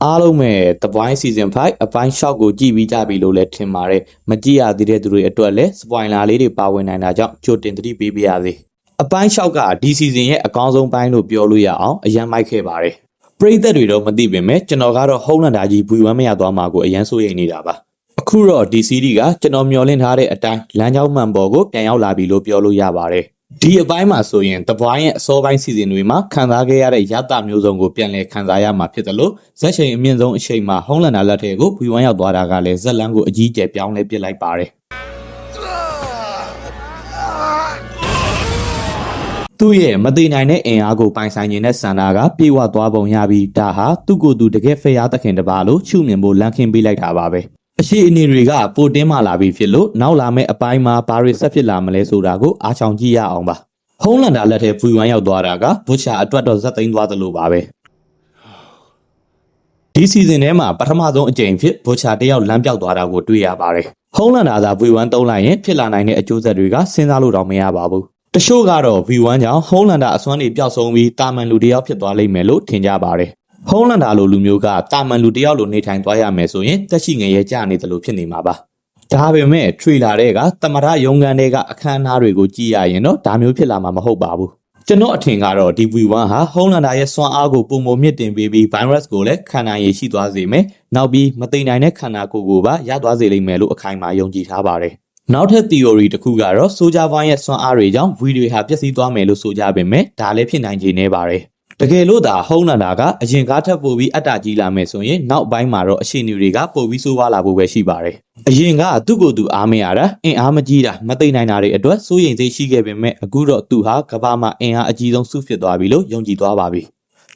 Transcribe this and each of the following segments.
အားလုံးပဲThe Voice Season 5အပိုင်း6ကိုကြည့်ပြီးကြပြီလို့လည်းထင်ပါတယ်မကြည့်ရသေးတဲ့သူတွေအတွက်လည်း spoiler လေးတွေပါဝင်နိုင်တာကြောင့်ကြိုတင်သတိပေးပါရစေအပိုင်း6ကဒီ season ရဲ့အကောင်းဆုံးပိုင်းလို့ပြောလို့ရအောင်အရန်မိုက်ခဲ့ပါတယ်ပရိသတ်တွေတော့မသိပေမဲ့ကျွန်တော်ကတော့ဟုံးလန်တာကြီး V1 မရသွားမှာကိုအရန်စိုးရိမ်နေတာပါအခုတော့ဒီ series ကကျွန်တော်မျှော်လင့်ထားတဲ့အတိုင်းလမ်းကြောင်းမှန်ပေါ်ကိုပြန်ရောက်လာပြီလို့ပြောလို့ရပါတယ်ဒီအပိုင်းမှာဆိုရင် The Voice ရဲ့အစောပိုင်း season တွေမှာခံစားခဲ့ရတဲ့ရတမျိုးစုံကိုပြန်လည်ခံစားရမှာဖြစ်တယ်လို့ဇက်ချိန်အမြင့်ဆုံးအချိန်မှာဟုံးလန်တာလက်ထဲကို V1 ရောက်သွားတာကလည်းဇက်လန်းကိုအကြီးကျယ်ပြောင်းလဲပစ်လိုက်ပါတယ်သူ့ရဲ့မသိနိုင်တဲ့အင်အားကိုပိုင်ဆိုင်နေတဲ့စန္ဒာကပြေဝသွားပုံရပြီးဒါဟာသူ့ကိုယ်သူတကယ်ဖျားသခင်တပါလို့ရှုမြင်ဖို့လန့်ခင်းပေးလိုက်တာပါပဲအရှိအနေတွေကပိုတင်းမာလာပြီဖြစ်လို့နောက်လာမယ့်အပိုင်းမှာဘာတွေဆက်ဖြစ်လာမလဲဆိုတာကိုအားချောင်ကြည့်ရအောင်ပါဟုံးလန်တာလက်ထဲ V1 ရောက်သွားတာကဘွတ်ချာအတွက်တော့ဇက်သိမ်းသွားသလိုပါပဲဒီ season ထဲမှာပထမဆုံးအကြိမ်ဖြစ်ဘွတ်ချာတယောက်လမ်းပြောက်သွားတာကိုတွေ့ရပါတယ်ဟုံးလန်တာသာ V1 သုံးလိုက်ရင်ဖြစ်လာနိုင်တဲ့အကျိုးဆက်တွေကစဉ်းစားလို့တော့မရပါဘူးတချို့ကတော့ V1 ကြောင့်ဟုံးလန်တာအစွမ်းတွေပျောက်ဆုံးပြီးတာမန်လူတယောက်ဖြစ်သွားလိမ့်မယ်လို့ထင်ကြပါတယ်ဟုံးလန်တာလိုလူမျိုးကတာမန်လူတယောက်လိုနေထိုင်သွားရမယ်ဆိုရင်တက်ရှိငရဲကြနေသလိုဖြစ်နေမှာပါဒါပေမဲ့ထရီလာတွေကတမရရုံကန်တွေကအခမ်းအနားတွေကိုကြည့်ရရင်တော့ဒါမျိုးဖြစ်လာမှာမဟုတ်ပါဘူးကျွန်တော်အထင်ကတော့ဒီ V1 ဟာဟုံးလန်တာရဲ့စွမ်းအားကိုပုံမမြင့်တင်ပေးပြီး virus ကိုလည်းခံနိုင်ရရှိသွားစေမယ်နောက်ပြီးမသိနိုင်တဲ့ခန္ဓာကိုယ်ကိုပါရသွားစေလိမ့်မယ်လို့အခိုင်အမာယုံကြည်ထားပါတယ်နောက်ထပ် theory တစ်ခုကတော့ Soldier Boy ရဲ့စွမ်းအားတွေကြောင့် video ဟာပျက်စီးသွားမယ်လို့ဆိုကြပေမဲ့ဒါလည်းဖြစ်နိုင်ခြေနေပါတယ်တကယ်လို့သာဟုံးလန်တာကအရင်ကားထပ်ပို့ပြီးအတ္တကြီးလာမယ်ဆိုရင်နောက်ပိုင်းမှာတော့အရှိန်တွေကပို့ပြီးဆိုးဝါးလာဖို့ပဲရှိပါတယ်အရင်ကသူ့ကိုယ်သူအားမရတာအင်အားမကြီးတာမသိနိုင်တာတွေအတွက်စိုးရိမ်စိတ်ရှိခဲ့ပေမဲ့အခုတော့သူဟာကမ္ဘာမှာအင်အားအကြီးဆုံးစုဖြစ်သွားပြီလို့ယုံကြည်သွားပါပြီ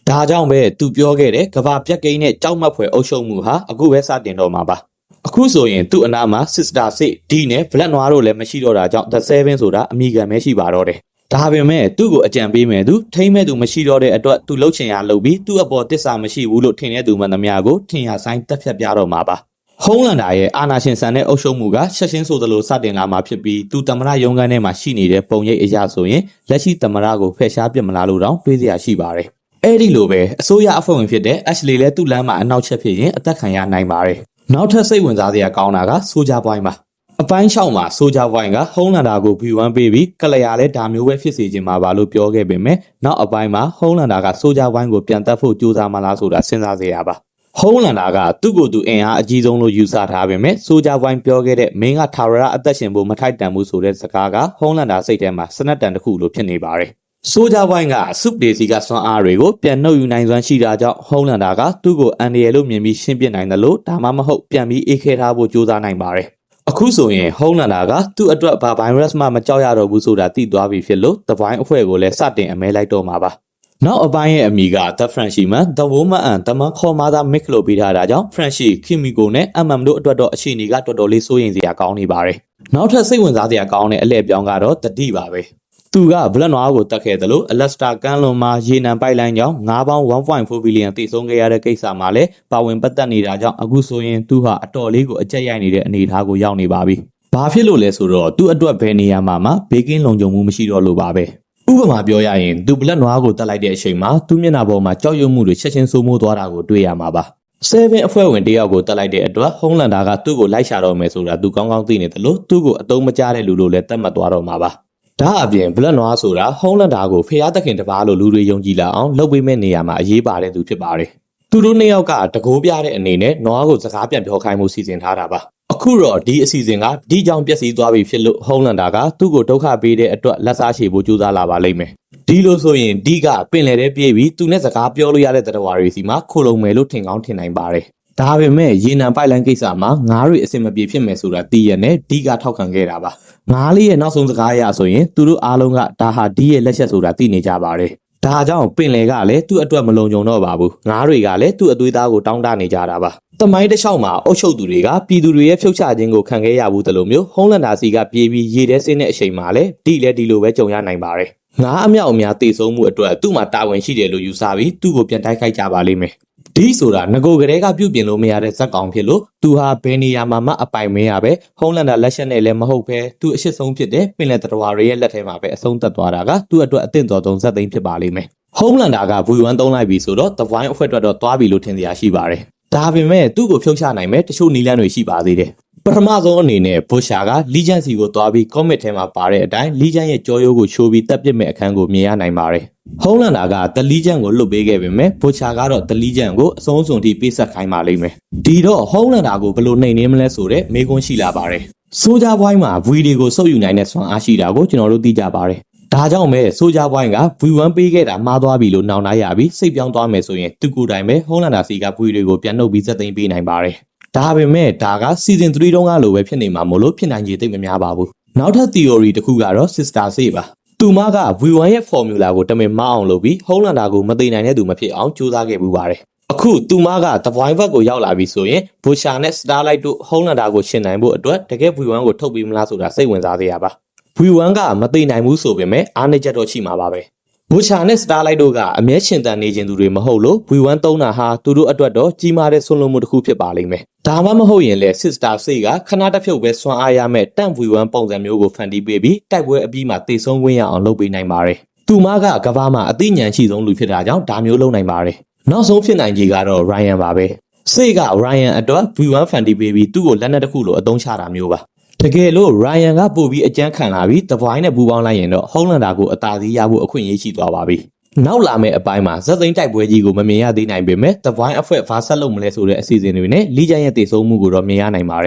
ဒါကြောင့်ပဲသူပြောခဲ့တဲ့ကမ္ဘာပြက်ကိန်းနဲ့ကြောက်မက်ဖွယ်အုပ်ချုပ်မှုဟာအခုပဲစတင်တော့မှာပါအခုဆိုရင်သူ့အနားမှာ Sister Six D နဲ့ Black Noir တို့လည်းမရှိတော့တာကြောင့် The Seven ဆိုတာအမိခံပဲရှိပါတော့တယ်ဒါပေမဲ့သူ့ကိုအကြံပေးမယ်သူထိမ့်မဲ့သူမရှိတော့တဲ့အတွက်သူလှုပ်ချင်ရလှုပ်ပြီးသူ့အပေါ်တစ္ဆာမရှိဘူးလို့ထင်တဲ့သူမှန်သမျှကိုထင်ရဆိုင်တက်ဖြတ်ပြတော့မှာပါဟုံးလန်တာရဲ့အာနာရှင်ဆန်တဲ့အုပ်ချုပ်မှုကချက်ချင်းဆိုသလိုစတင်လာမှာဖြစ်ပြီးသူတမရရုံးခန်းထဲမှာရှိနေတဲ့ပုံရိပ်အရာဆိုရင်လက်ရှိတမရကိုဖယ်ရှားပြစ်မလားလို့တောင်တွေးစရာရှိပါတယ်အဲ့ဒီလိုပဲအစိုးရအဖွဲ့ဝင်ဖြစ်တဲ့ Ashley လည်းသူ့လမ်းမှာအနောက်ချက်ဖြစ်ရင်အသက်ခံရနိုင်ပါတယ်နောက်ထပ်စိတ်ဝင်စားစရာကောင်းတာက Soldier Boy ပါအပိုင်း6မှာ Soldier Boy ကဟုံးလန်တာကို V1 ပေးပြီးကလျာလည်းဒါမျိုးပဲဖြစ်စေချင်မှာပါလို့ပြောခဲ့ပေမဲ့နောက်အပိုင်းမှာဟုံးလန်တာက Soldier Boy ကိုပြန်တက်ဖို့ကြိုးစားမလားဆိုတာစဉ်းစားစရာပါဟုံးလန်တာကသူ့ကိုယ်သူအင်အားအကြီးဆုံးလို့ယူဆထားပေမဲ့ Soldier Boy ပြောခဲ့တဲ့မင်းကထာဝရအသက်ရှင်ဖို့မထိုက်တန်ဘူးဆိုတဲ့စကားကဟုံးလန်တာစိတ်ထဲမှာစနက်တန်တစ်ခုလိုဖြစ်နေပါတယ်Soldier Boy ကစုပ်ဒေစီကစွမ်းအားတွေကိုပြန်နှုတ်ယူနိုင်စွမ်းရှိတာကြောင့်ဟုံးလန်တာကသူ့ကိုအန်ဒီရယ်လို့မြင်ပြီးရှင်းပြနိုင်တယ်လို့ဒါမှမဟုတ်ပြန်ပြီးအေးခဲထားဖို့ကြိုးစားနိုင်ပါတယ်အခုဆိုရင်ဟုံးလန်တာကသူ့အတွက်ဘာ virus မှမကြောက်ရတော့ဘူးဆိုတာသိသွားပြီဖြစ်လို့ The Voice အဖွဲ့ကိုလည်းစတင်အမဲလိုက်တော့မှာပါနောက်အပိုင်းရဲ့အမိက The Frenchman The Woman and The Manခေါ်မာသာ mix လို့ပေးထားတာကြောင့် Frenchy Kimiko နဲ့ MM တို့အတွက်တော့အခြေအနေကတော်တော်လေးစိုးရိမ်စရာကောင်းနေပါတယ်နောက်ထပ်စိတ်ဝင်စားစရာကောင်းတဲ့အလှည့်ပြောင်းကတော့တတိပါပဲသူက Black Noir ကိုတတ်ခဲ့တယ်လို့ Alastair ကမ်းလွန်မှာရေနံပိုက်လိုင်းကြောင့်ငါးပေါင်း 1.4 ဘီလီယံတည်ဆုံးခဲ့ရတဲ့ကိစ္စမှာလည်းပါဝင်ပတ်သက်နေတာကြောင့်အခုဆိုရင်သူဟာအတော်လေးကိုအကျက်ရိုက်နေတဲ့အနေအထားကိုရောက်နေပါပြီ။ဘာဖြစ်လို့လဲဆိုတော့သူ့အတွက်ဘယ်နေရာမှာဘေးကင်းလုံခြုံမှုမရှိတော့လို့ပါပဲ။ဥပမာပြောရရင်သူ Black Noir ကိုတတ်လိုက်တဲ့အချိန်မှာသူ့မျက်နှာပေါ်မှာကြောက်ရွံ့မှုတွေချက်ချင်းဆိုးမိုးသွားတာကိုတွေ့ရမှာပါ။ Seven အဖွဲ့ဝင်တယောက်ကိုတတ်လိုက်တဲ့အတွက်ဟုံးလန်တာကသူ့ကိုလိုက်ရှာတော့မယ်ဆိုတာသူကောင်းကောင်းသိနေတယ်လို့သူ့ကိုအတုံးမကျတဲ့လူလိုလည်းတတ်မှတ်သွားတော့မှာပါ။ဒါအပြင် Black Noir ဆိုတာဟုံးလန်တာကိုဖျားသခင်တပါလို့လူတွေယုံကြည်လာအောင်လုပ်ပေးမဲ့နေရာမှာအရေးပါတဲ့သူဖြစ်ပါတယ်။သူတို့နှစ်ယောက်ကတကိုးပြတဲ့အနေနဲ့ Noir ကိုစကားပြန်ပြောခိုင်းမှုစီစဉ်ထားတာပါ။အခုတော့ဒီအစီအစဉ်ကဒီကြောင့်ပျက်စီးသွားပြီဖြစ်လို့ဟုံးလန်တာကသူ့ကိုဒုက္ခပေးတဲ့အတွက်လက်စားချေဖို့ကြိုးစားလာပါလိမ့်မယ်။ဒီလိုဆိုရင်ဒီကပင်လယ်ထဲပြေးပြီးသူနဲ့စကားပြောလို့ရတဲ့တရားဝါတွေစီမှာခိုလုံမယ်လို့ထင်ကောင်းထင်နိုင်ပါတယ်။ဒါပေမဲ့ရေနံပိုက်လိုင်းကိစ္စမှာငါးတွေအစင်မပြေဖြစ်မယ်ဆိုတာသိရနဲ့ဒီကထောက်ခံခဲ့တာပါငါးလေးရဲ့နောက်ဆုံးစကားအရဆိုရင်သူတို့အားလုံးကဒါဟာဒီရဲ့လက်ချက်ဆိုတာသိနေကြပါတယ်ဒါကြောင့်ပင်လယ်ကလည်းသူ့အတွက်မလုံခြုံတော့ပါဘူးငါးတွေကလည်းသူ့အသွေးသားကိုတောင်းတနေကြတာပါတမိုင်းတစ်လျှောက်မှာအုပ်ချုပ်သူတွေကပြည်သူတွေရဲ့ဖြုတ်ချခြင်းကိုခံခဲ့ရဘူးတလို့မျိုးဟုံးလန်တာစီကပြေးပြီးရေထဲဆင်းတဲ့အချိန်မှာလည်းဒီလိုပဲကြုံရနိုင်ပါတယ်ငါးအမြောက်အများတည်ဆုံးမှုအတွက်သူ့မှာတာဝန်ရှိတယ်လို့ယူဆပြီးသူ့ကိုပြန်တိုက်ခိုက်ကြပါလိမ့်မယ်ဒီဆိုတာငကိုကလေးကပြုတ်ပြင်လို့မရတဲ့ဇက်ကောင်ဖြစ်လို့သူဟာဘယ်နေရာမှာအပိုင်မရပဲဟုံးလန်တာလက်ချက်နဲ့လည်းမဟုတ်ပဲသူအရှိဆုံးဖြစ်တဲ့ပင်လယ်တရဝါတွေရဲ့လက်ထဲမှာပဲအဆုံးသတ်သွားတာကသူ့အတွက်အသင့်တော်ဆုံးဇက်သိမ်းဖြစ်ပါလိမ့်မယ် Homelander က V1 သုံးလိုက်ပြီဆိုတော့ The Void အဖွဲ့အတွက်တော့သွားပြီလို့ထင်စရာရှိပါတယ်။ဒါပေမဲ့သူ့ကိုဖြုတ်ချနိုင်မဲ့တချို့နီလန်းတွေရှိပါသေးတယ်။ပထမဆုံးအနေနဲ့ Butcher က Legion စီကိုသွားပြီး comic ထဲမှာပါတဲ့အတိုင်း Legion ရဲ့ကြောရိုးကိုရှိုးပြီးတပ်ပစ်မဲ့အခန်းကိုမြင်ရနိုင်ပါတယ်။ Homelander က The Legion ကိုလွတ်ပေးခဲ့ပေမဲ့ Butcher ကတော့ The Legion ကိုအဆုံးစွန်ထိပေးဆက်ခိုင်းပါလိမ့်မယ်။ဒီတော့ Homelander ကိုဘယ်လိုနှိမ်နင်းမလဲဆိုတဲ့မေးခွန်းရှိလာပါတယ်။ Soldier Boy မှာ V တွေကိုစုပ်ယူနိုင်တဲ့စွမ်းအားရှိတာကိုကျွန်တော်တို့သိကြပါတယ်။ဒါကြောင့်ပဲ Soldier Boy က V1 ပေးခဲ့တာမှားသွားပြီလို့နှောင်နှားရပြီးစိတ်ပြောင်းသွားမယ်ဆိုရင်သူကိုယ်တိုင်ပဲ Homelander စီက V တွေကိုပြန်နှုတ်ပြီးစက်သိမ်းပေးနိုင်ပါတယ်။ဒါပေမဲ့ဒါက Season 3တုန်းကလိုပဲဖြစ်နေမှာမို့လို့ဖြစ်နိုင်ခြေသိပ်မများပါဘူး။နောက်ထပ် theory တစ်ခုကတော့ Sister Say ပါ။သူမက V1 ရဲ့ formula ကိုတမင်မအောင်လုပ်ပြီး Homelander ကိုမသိနိုင်တဲ့သူမဖြစ်အောင်ကြိုးစားခဲ့ပူပါတယ်။အခုသူမက The Void ဘက်ကိုရောက်လာပြီဆိုရင် Butcher နဲ့ Starlight တို့ Homelander ကိုရှင်းနိုင်ဖို့အတွက်တကယ် V1 ကိုထုတ်ပြီးမလားဆိုတာစိတ်ဝင်စားသေးရပါ။ V1 ကမသိနိုင်ဘူးဆိုပေမဲ့အားနည်းချက်တော့ရှိမှာပါပဲ။ Butcher နဲ့ Starlight တို့ကအမြဲရှင်တန်နေခြင်းသူတွေမဟုတ်လို့ V1 သုံးတာဟာသူတို့အတွက်တော့ကြီးမားတဲ့ဆွလွန်မှုတစ်ခုဖြစ်ပါလိမ့်မယ်။ဒါမှမဟုတ်ရင်လေ Sister Say ကခဏတစ်ဖြုတ်ပဲစွမ်းအားရမဲ့တန့် V1 ပုံစံမျိုးကိုဖန်တီးပေးပြီးတိုက်ပွဲအပြီးမှာတေဆုံးခွင့်ရအောင်လုပ်ပေးနိုင်ပါတယ်။သူမကကဘာမှာအသိဉာဏ်ရှိဆုံးလူဖြစ်တာကြောင့်ဒါမျိုးလုပ်နိုင်ပါတယ်။နောက်ဆုံးဖြစ်နိုင်ခြေကတော့ Ryan ပါပဲ။ Say က Ryan အတွက် V1 ဖန်တီးပေးပြီးသူ့ကိုလက်နက်တစ်ခုလိုအသုံးချတာမျိုးပါ။တကယ်လို့ Ryan ကပို့ပြီးအကြမ်းခံလာပြီး The Void နဲ့ပူးပေါင်းလိုက်ရင်တော့ Homelander ကိုအသာစီးရဖို့အခွင့်အရေးရှိသွားပါပြီ။နောက်လာမယ့်အပိုင်းမှာဇက်သိန်းတိုက်ပွဲကြီးကိုမမြင်ရသေးနိုင်ပေမဲ့ The Void အဖွဲ့ဘာဆက်လုပ်မလဲဆိုတဲ့အစီအစဉ်တွေနဲ့ Legion ရဲ့တည်ဆုံမှုကိုတော့မြင်ရနိုင်ပါတယ်